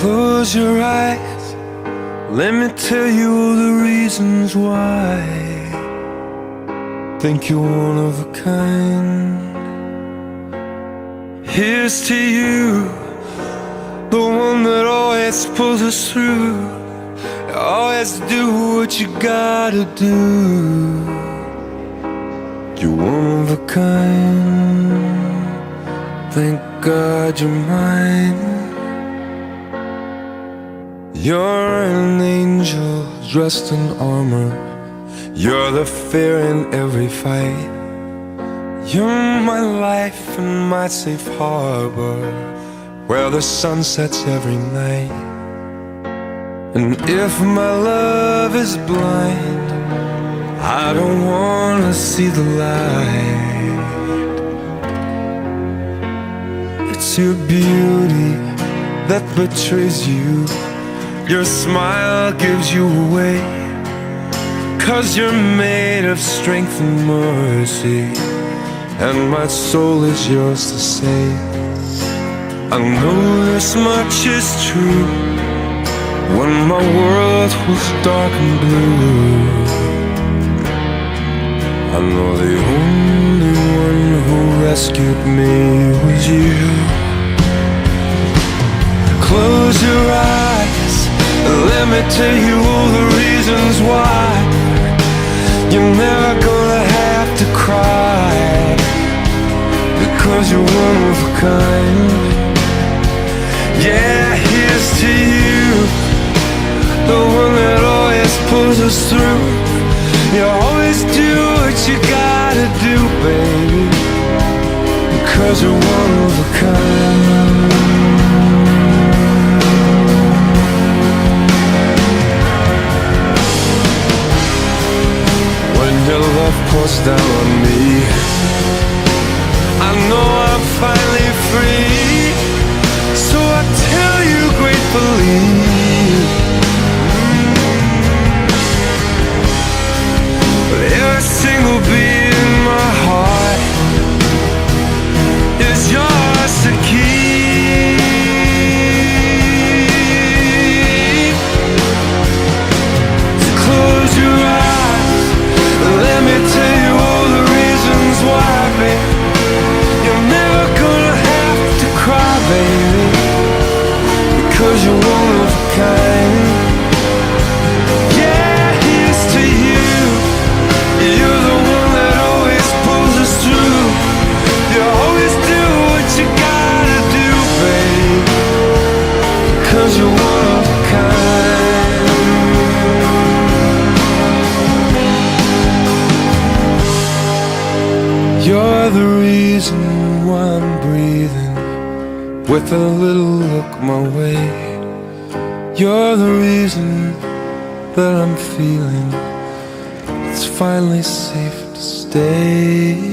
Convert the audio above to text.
Close your eyes, let me tell you all the reasons why. Think you're one of a kind. Here's to you, the one that always pulls us through. Always do what you gotta do. You're one of a kind. Thank God you're mine. You're an angel dressed in armor. You're the fear in every fight. You're my life and my safe harbor, where the sun sets every night. And if my love is blind, I don't wanna see the light. It's your beauty that betrays you. Your smile gives you away, 'cause you're made of strength and mercy, and my soul is yours to save. I know this much is true. When my world was dark and blue, I know the only one who rescued me was you. Close your eyes, let me tell you all the reasons why. You're never gonna have to cry, because you're one of a kind. Yeah, here's to you, the one that always pulls us through. You always do what you gotta do, baby, because you're one of a kind. Your love pours down on me, I know I'm finally free. So I tell you gratefully, every single beat in my heart is yours to keep. So close your eyes, let me tell you all the reasons why, babe. You're never gonna have to cry, baby, because you're one of a kind. Yeah, here's to you, you're the one that always pulls us through. You always do what you gotta do, babe, because you're one of a kind. You're the reason why I'm breathing, with a little look my way. You're the reason that I'm feeling it's finally safe to stay.